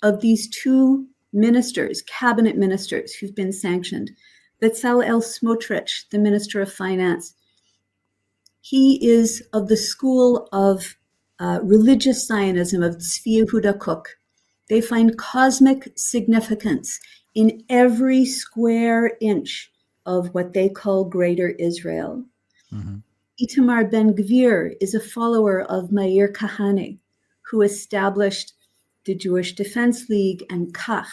of these two ministers, cabinet ministers who've been sanctioned, Bezalel Smotrich, the Minister of Finance, he is of the school of religious Zionism, of Tzvi Yehuda Kook. They find cosmic significance in every square inch of what they call Greater Israel. Mm-hmm. Itamar Ben-Gvir is a follower of Meir Kahane, who established the Jewish Defense League and Kach.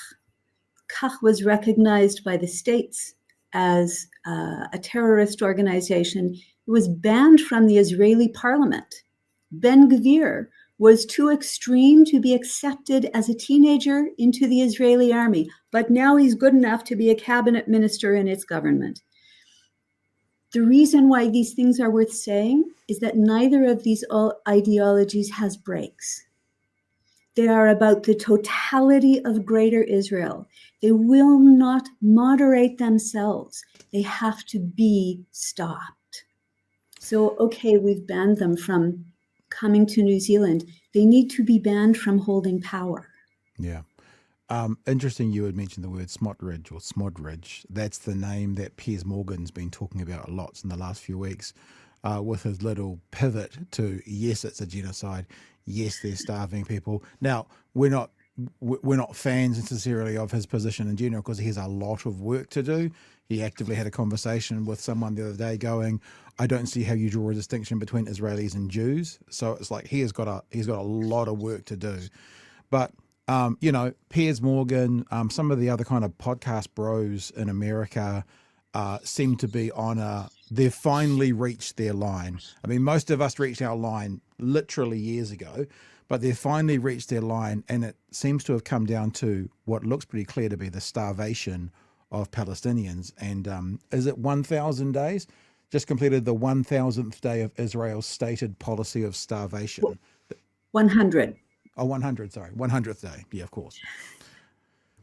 Kach was recognized by the states as a terrorist organization. It was banned from the Israeli parliament. Ben-Gvir was too extreme to be accepted as a teenager into the Israeli army, but now he's good enough to be a cabinet minister in its government. The reason why these things are worth saying is that neither of these ideologies has breaks. They are about the totality of Greater Israel. They will not moderate themselves. They have to be stopped. So, okay, we've banned them from coming to New Zealand. They need to be banned from holding power. Yeah. Interesting you had mentioned the word Smotrich or Smodridge. That's the name that Piers Morgan's been talking about a lot in the last few weeks, with his little pivot to, yes, it's a genocide. Yes, they're starving people. Now, we're not fans necessarily of his position in general because he has a lot of work to do. He actively had a conversation with someone the other day going, I don't see how you draw a distinction between Israelis and Jews. So it's like he's got a lot of work to do. But Piers Morgan, some of the other kind of podcast bros in America seem to be they've finally reached their line. I mean, most of us reached our line literally years ago, but they've finally reached their line, and it seems to have come down to what looks pretty clear to be the starvation of Palestinians. And is it 1,000 days? Just completed the 1,000th day of Israel's stated policy of starvation. 100. Oh, 100, sorry. 100th day. Yeah, of course.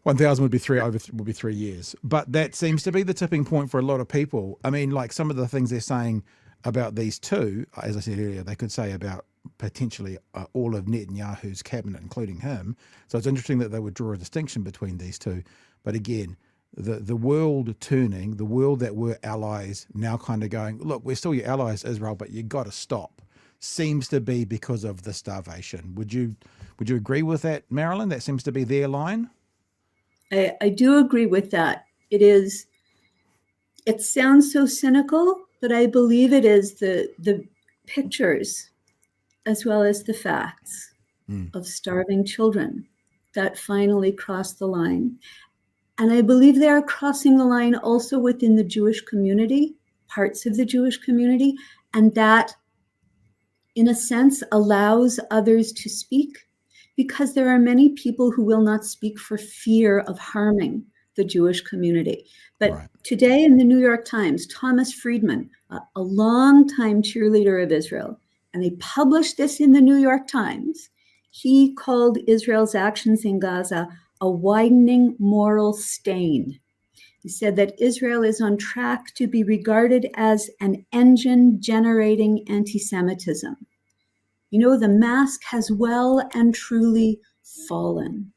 1,000 would be 3 years. But that seems to be the tipping point for a lot of people. I mean, like some of the things they're saying about these two, as I said earlier, they could say about potentially all of Netanyahu's cabinet, including him. So it's interesting that they would draw a distinction between these two. But again, the world turning, the world that were allies now kind of going, look, we're still your allies, Israel, but you got to stop. Seems to be because of the starvation. Would you agree with that, Marilyn? That seems to be their line. I do agree with that. It sounds so cynical, but I believe it is the pictures as well as the facts of starving children that finally crossed the line. And I believe they are crossing the line also within the Jewish community, parts of the Jewish community, and that in a sense, allows others to speak, because there are many people who will not speak for fear of harming the Jewish community. But right. Today in the New York Times, Thomas Friedman, a longtime cheerleader of Israel, and they published this in the New York Times, he called Israel's actions in Gaza a widening moral stain. He said that Israel is on track to be regarded as an engine generating anti-Semitism. You know, the mask has well and truly fallen.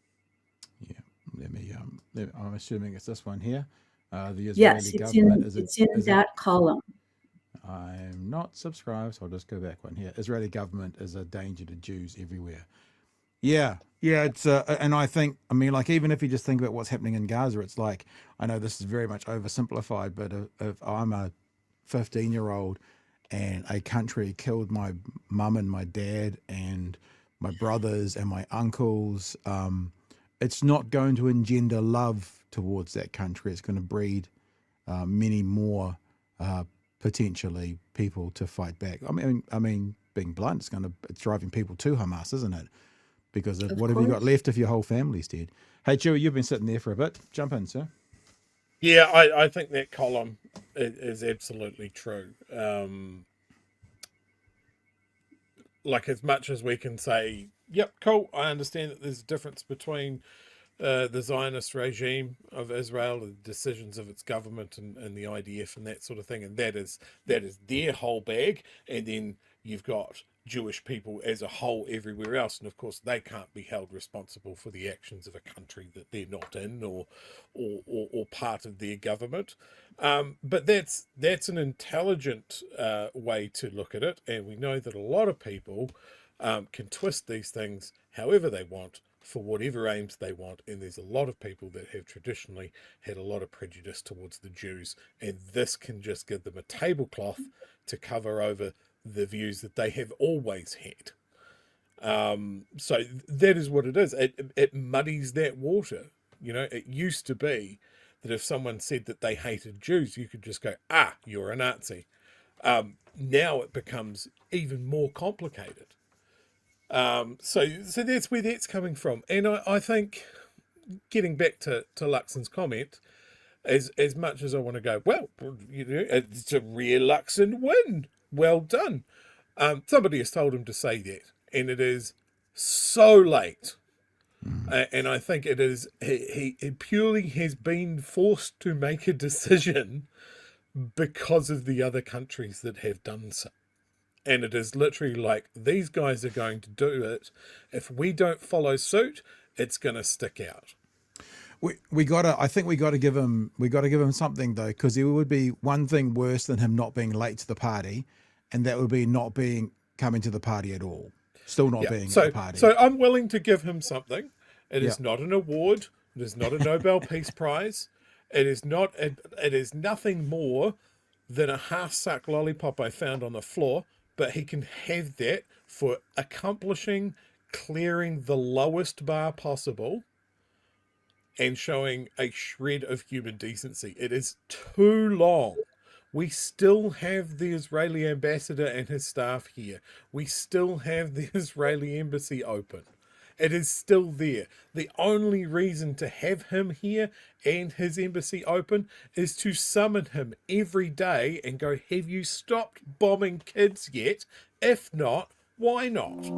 Yeah, I'm assuming it's this one here. The Israeli Yes, government it's in that column. I'm not subscribed, so I'll just go back one here. Israeli government is a danger to Jews everywhere. Yeah, it's and I think, I mean, like, even if you just think about what's happening in Gaza, it's like, I know this is very much oversimplified, but if I'm a 15-year-old and a country killed my mum and my dad and my brothers and my uncles, it's not going to engender love towards that country. It's going to breed many more potentially people to fight back. I mean, being blunt, it's driving people to Hamas, isn't it? Because of what have you got left if your whole family's dead? Hey, Chewie, you've been sitting there for a bit. Jump in, sir. Yeah, I think that column is absolutely true. Like, as much as we can say, yep, cool, I understand that there's a difference between the Zionist regime of Israel, the decisions of its government and the IDF and that sort of thing, and that is their whole bag. And then you've got Jewish people as a whole everywhere else, and of course they can't be held responsible for the actions of a country that they're not in, or part of their government. But that's an intelligent way to look at it, and we know that a lot of people can twist these things however they want for whatever aims they want, and there's a lot of people that have traditionally had a lot of prejudice towards the Jews, and this can just give them a tablecloth to cover over the views that they have always had. So that is what it is. It muddies that water. It used to be that if someone said that they hated Jews, you could just go, you're a Nazi. Now it becomes even more complicated. So that's where that's coming from. And I think, getting back to Luxon's comment, as much as I want to go, well, it's a rear Luxon win. Well done. Somebody has told him to say that, and it is so late. And I think it is, he purely has been forced to make a decision because of the other countries that have done so. And it is literally like, these guys are going to do it. If we don't follow suit, it's going to stick out. I think we gotta give him something though, because there would be one thing worse than him not being late to the party, and that would be not coming to the party at all. Still not being at the party. So I'm willing to give him something. It is not an award. It is not a Nobel Peace Prize. It is not. It is nothing more than a half-sucked lollipop I found on the floor. But he can have that for accomplishing, clearing the lowest bar possible, and showing a shred of human decency. It is too long. We still have the Israeli ambassador and his staff here. We still have the Israeli embassy open. It is still there. The only reason to have him here and his embassy open is to summon him every day and go, have you stopped bombing kids yet? If not, why not?